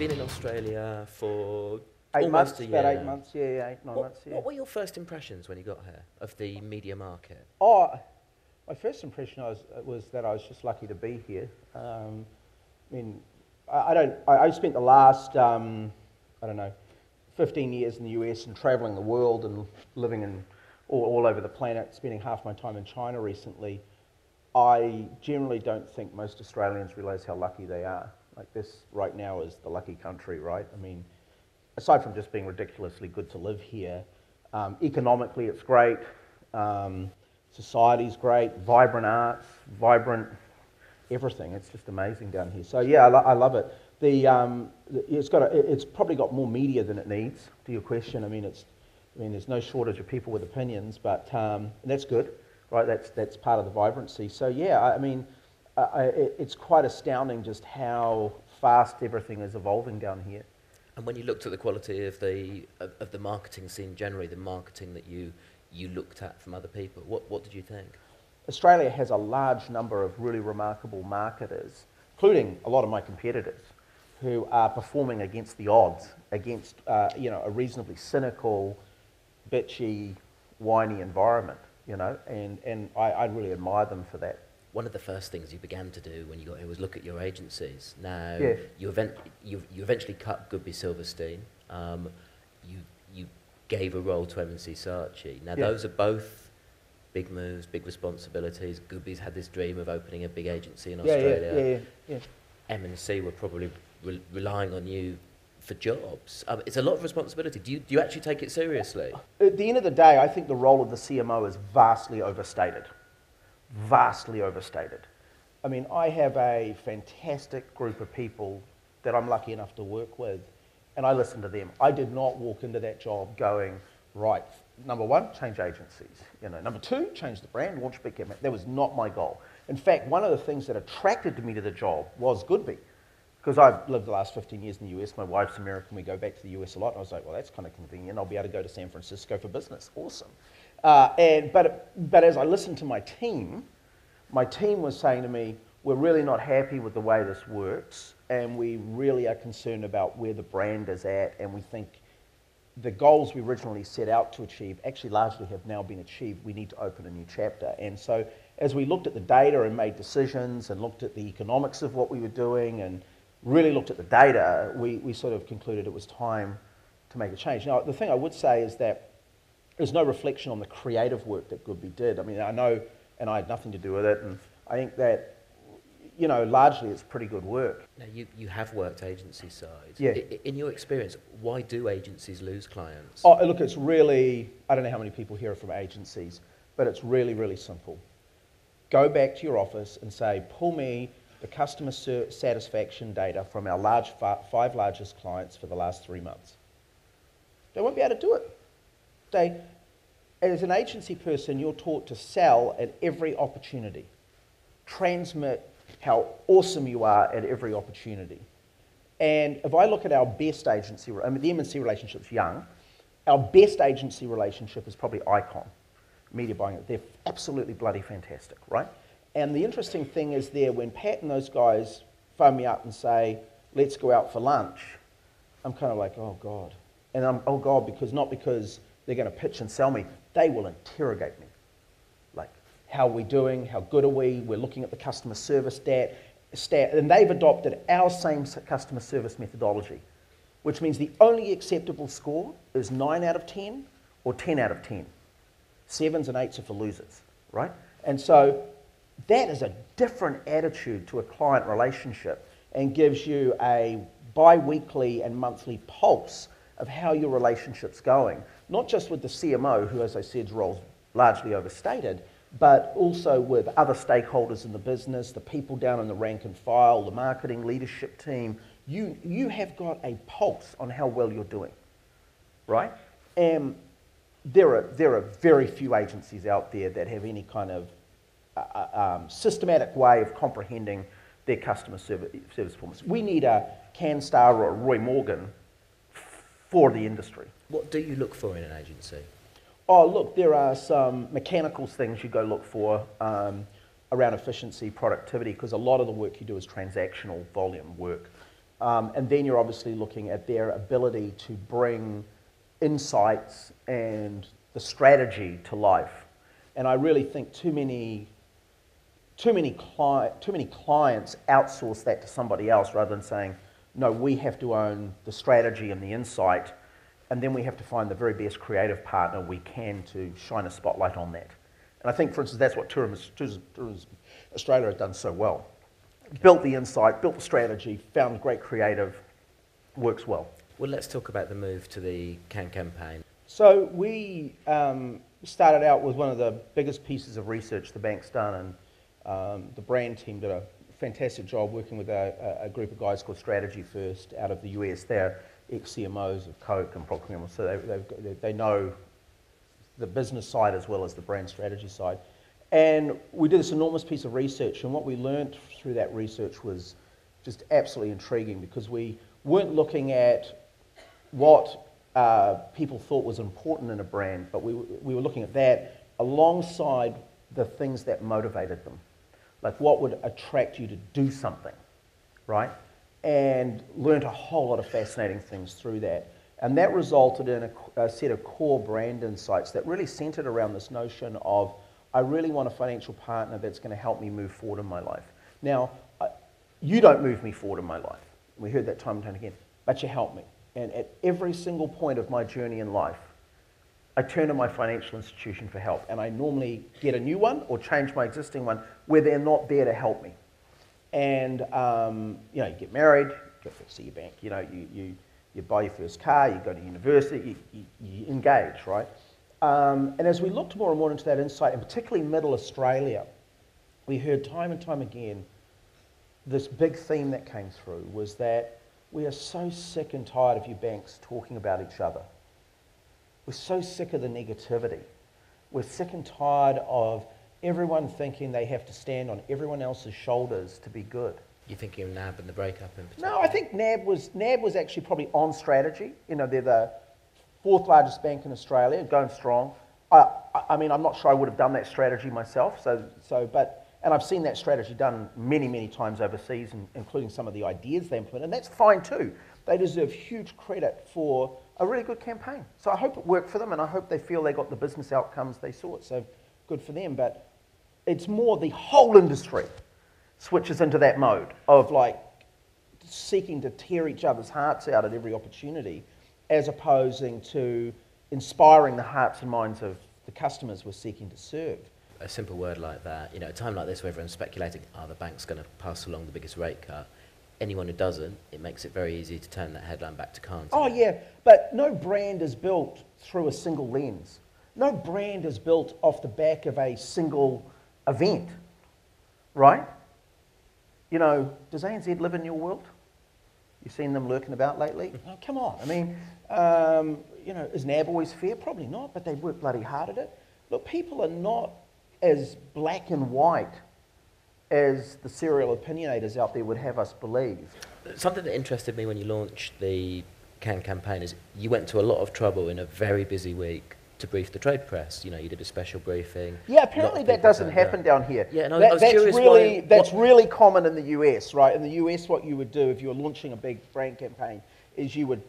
been in Australia for Eight almost months, a year about 8 now. months, yeah, 8, 9 months, yeah. What were your first impressions when you got here of the media market? Oh, my first impression was that I was just lucky to be here. I mean, I spent the last, I don't know, 15 years in the US and traveling the world and living in all over the planet, spending half my time in China recently. I generally don't think most Australians realise how lucky they are. Like this right now is the lucky country, right? I mean, aside from just being ridiculously good to live here, economically it's great, society's great, vibrant arts, vibrant everything. It's just amazing down here. So yeah, I love it. It's probably got more media than it needs. To your question, I mean, there's no shortage of people with opinions, but that's good, right? That's part of the vibrancy. So yeah, I mean, it's quite astounding just how fast everything is evolving down here. And when you looked at the quality of the marketing scene generally, the marketing that you looked at from other people, what did you think? Australia has a large number of really remarkable marketers, including a lot of my competitors, who are performing against the odds, against a reasonably cynical, bitchy, whiny environment, and I really admire them for that. One of the first things you began to do when you got here was look at your agencies. Now, Yeah. you eventually cut Goodby Silverstein. You gave a role to M&C Saatchi. Now, Yeah. those are both big moves, big responsibilities. Goodby's had this dream of opening a big agency in Australia. Yeah. M&C were probably relying on you for jobs. It's a lot of responsibility. Do you actually take it seriously? At the end of the day, I think the role of the CMO is vastly overstated. Vastly overstated. I mean, I have a fantastic group of people that I'm lucky enough to work with, and I listen to them. I did not walk into that job going, right, number one, change agencies. Number two, change the brand, launch big campaign. That was not my goal. In fact, one of the things that attracted me to the job was Goodby, because I've lived the last 15 years in the US. My wife's American. We go back to the US a lot. And I was like, well, that's kind of convenient. I'll be able to go to San Francisco for business. Awesome. But as I listened to my team was saying to me, we're really not happy with the way this works, and we really are concerned about where the brand is at, and we think the goals we originally set out to achieve actually largely have now been achieved. We need to open a new chapter. And so as we looked at the data and made decisions and looked at the economics of what we were doing and really looked at the data, we sort of concluded it was time to make a change. Now, the thing I would say is that there's no reflection on the creative work that Goodby did. I mean, I know, and I had nothing to do with it, and I think that, largely it's pretty good work. Now, you have worked agency side. Yeah. In your experience, why do agencies lose clients? Oh, look, it's really, I don't know how many people here are from agencies, but it's really, really simple. Go back to your office and say, pull me the customer satisfaction data from our five largest clients for the last 3 months. They won't be able to do it. As an agency person, you're taught to sell at every opportunity, transmit how awesome you are at every opportunity. And if I look at our best agency, I mean, the M&C relationship's young, our best agency relationship is probably Icon, media buying. They're absolutely bloody fantastic, right? And the interesting thing is there, when Pat and those guys phone me up and say, let's go out for lunch, I'm kind of like, oh God. And I'm, oh God, not because they're going to pitch and sell me, they will interrogate me. Like, how are we doing? How good are we? We're looking at the customer service stat, and they've adopted our same customer service methodology, which means the only acceptable score is 9 out of 10 or 10 out of 10. 7s and 8s are for losers, right? And so that is a different attitude to a client relationship and gives you a bi-weekly and monthly pulse of how your relationship's going. Not just with the CMO, who, as I said, is role's largely overstated, but also with other stakeholders in the business, the people down in the rank and file, the marketing leadership team. You have got a pulse on how well you're doing, right? And there are very few agencies out there that have any kind of systematic way of comprehending their customer service performance. We need a CanStar or a Roy Morgan for the industry. What do you look for in an agency? Oh, look, there are some mechanical things you go look for around efficiency, productivity, because a lot of the work you do is transactional volume work. And then you're obviously looking at their ability to bring insights and the strategy to life. And I really think too many clients outsource that to somebody else rather than saying, no, we have to own the strategy and the insight, and then we have to find the very best creative partner we can to shine a spotlight on that. And I think, for instance, that's what Tourism Australia has done so well. Okay. Built the insight, built the strategy, found great creative, works well. Well, let's talk about the move to the Can campaign. So we started out with one of the biggest pieces of research the bank's done, and the brand team did a fantastic job working with a group of guys called Strategy First out of the US. They're ex-CMOs of Coke and Procter & Gamble, so they know the business side as well as the brand strategy side. And we did this enormous piece of research, and what we learned through that research was just absolutely intriguing, because we weren't looking at what people thought was important in a brand, but we were looking at that alongside the things that motivated them. Like what would attract you to do something, right? And learned a whole lot of fascinating things through that. And that resulted in a set of core brand insights that really centered around this notion of, I really want a financial partner that's going to help me move forward in my life. Now, you don't move me forward in my life. We heard that time and time again, but you help me. And at every single point of my journey in life, I turn to my financial institution for help, and I normally get a new one or change my existing one where they're not there to help me. And you get married, you go to see your bank. You buy your first car, you go to university, you engage, right? And as we looked more and more into that insight, and particularly Middle Australia, we heard time and time again this big theme that came through was that we are so sick and tired of you banks talking about each other. We're so sick of the negativity. We're sick and tired of everyone thinking they have to stand on everyone else's shoulders to be good. You're thinking of NAB and the breakup in particular? No, I think NAB was actually probably on strategy. They're the fourth largest bank in Australia, going strong. I mean, I'm not sure I would have done that strategy myself. And I've seen that strategy done many, many times overseas, including some of the ideas they implement, and that's fine too. They deserve huge credit for a really good campaign. So I hope it worked for them, and I hope they feel they got the business outcomes they sought. So good for them. But it's more the whole industry switches into that mode of like seeking to tear each other's hearts out at every opportunity, as opposing to inspiring the hearts and minds of the customers we're seeking to serve. A simple word like that, a time like this where everyone's speculating, the bank's going to pass along the biggest rate cut. Anyone who doesn't, it makes it very easy to turn that headline back to can't. Oh yeah, but no brand is built through a single lens. No brand is built off the back of a single event, right? Does ANZ live in your world? You've seen them lurking about lately? Oh, come on. I mean, is NAB always fair? Probably not, but they work bloody hard at it. Look, people are not as black and white as the serial opinionators out there would have us believe. Something that interested me when you launched the Can campaign is you went to a lot of trouble in a very busy week to brief the trade press. You did a special briefing. Yeah, apparently that doesn't happen down here. Yeah, and I was curious that's really common in the US, right? In the US, what you would do if you were launching a big brand campaign is you would,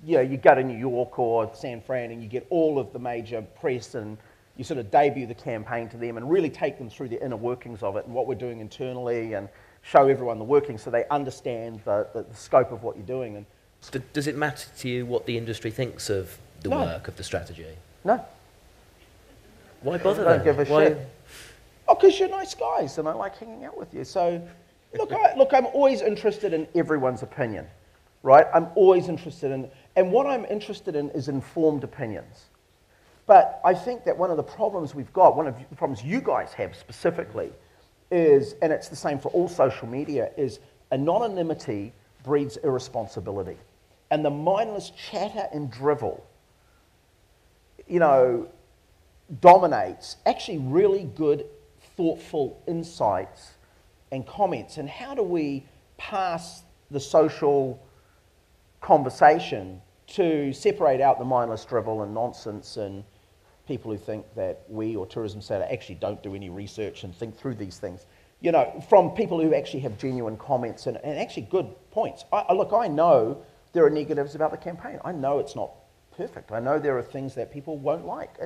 you go to New York or San Fran and you get all of the major press and you sort of debut the campaign to them and really take them through the inner workings of it and what we're doing internally and show everyone the workings so they understand the scope of what you're doing. And does it matter to you what the industry thinks of the work of the strategy? No. Why bother then? I don't give a shit. Oh, because you're nice guys and I like hanging out with you. So, look, I'm always interested in everyone's opinion, right? I'm always interested in, and what I'm interested in is informed opinions. But I think that one of the problems we've got, one of the problems you guys have specifically is, and it's the same for all social media, is anonymity breeds irresponsibility. And the mindless chatter and drivel, dominates actually really good, thoughtful insights and comments. And how do we pass the social conversation to separate out the mindless drivel and nonsense and people who think that we or Tourism Australia actually don't do any research and think through these things? you know, from people who actually have genuine comments and actually good points. Look, I know there are negatives about the campaign. I know it's not perfect. I know there are things that people won't like.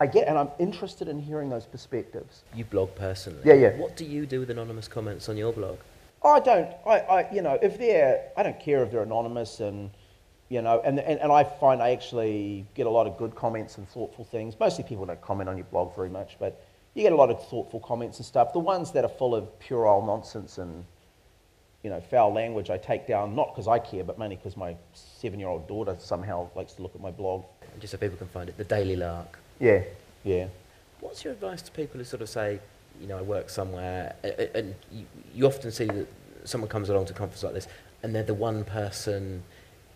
And I'm interested in hearing those perspectives. You blog personally. Yeah. What do you do with anonymous comments on your blog? I don't, you know, I don't care if they're anonymous and, you know, and I find I actually get a lot of good comments and thoughtful things. Mostly people don't comment on your blog very much, but you get a lot of thoughtful comments and stuff. The ones that are full of puerile nonsense and, you know, foul language I take down, not because I care, but mainly because my 7-year-old daughter somehow likes to look at my blog. Just so people can find it, the Daily Lark. Yeah. What's your advice to people who sort of say, you know, I work somewhere, and you often see that someone comes along to a conference like this, and they're the one person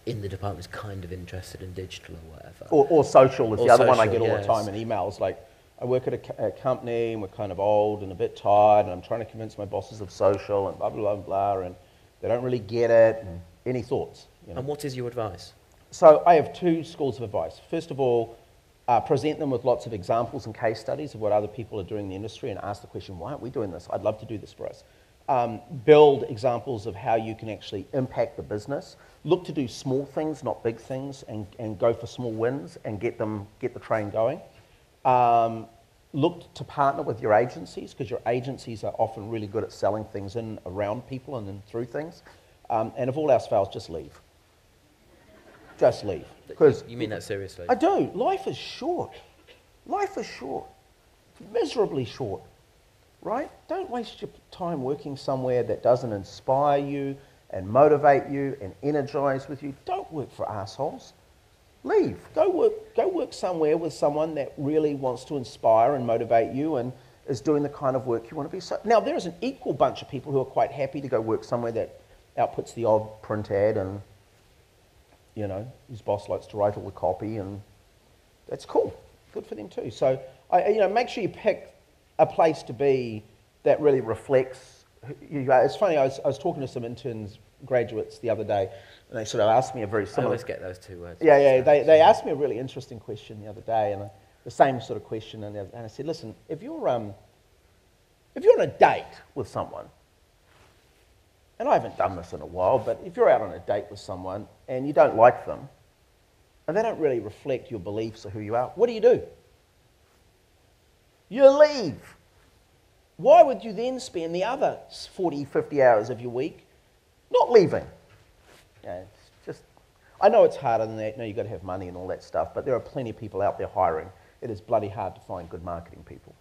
in the department who's kind of interested in digital or whatever. Or social is the other one I get all yes. the time in emails, like, I work at a company and we're kind of old and a bit tired and I'm trying to convince my bosses of social and blah, blah, blah, blah, and they don't really get it. And any thoughts? You know? And what is your advice? So I have 2 schools of advice. First of all, present them with lots of examples and case studies of what other people are doing in the industry and ask the question, why aren't we doing this? I'd love to do this for us. Build examples of how you can actually impact the business. Look to do small things, not big things, and go for small wins and get the train going. Look to partner with your agencies, because your agencies are often really good at selling things in around people and then through things. And if all else fails, just leave. Just leave. You mean that seriously? I do. Life is short. Life is short. It's miserably short. Right? Don't waste your time working somewhere that doesn't inspire you and motivate you and energize with you. Don't work for assholes. Leave. Go work somewhere with someone that really wants to inspire and motivate you and is doing the kind of work you want to be. So, now, there is an equal bunch of people who are quite happy to go work somewhere that outputs the odd print ad and, you know, whose boss likes to write all the copy, and that's cool. Good for them too. So, make sure you pick a place to be that really reflects who you are. It's funny, I was talking to some interns, graduates the other day, and they sort of asked me a very similar... I always get those 2 words. Yeah. They asked me a really interesting question the other day, and the same sort of question, and I said, listen, if you're on a date with someone, and I haven't done this in a while, but if you're out on a date with someone and you don't like them, and they don't really reflect your beliefs or who you are, what do? You leave. Why would you then spend the other 40, 50 hours of your week not leaving? Yeah, it's just, I know it's harder than that. No, you've got to have money and all that stuff, but there are plenty of people out there hiring. It is bloody hard to find good marketing people.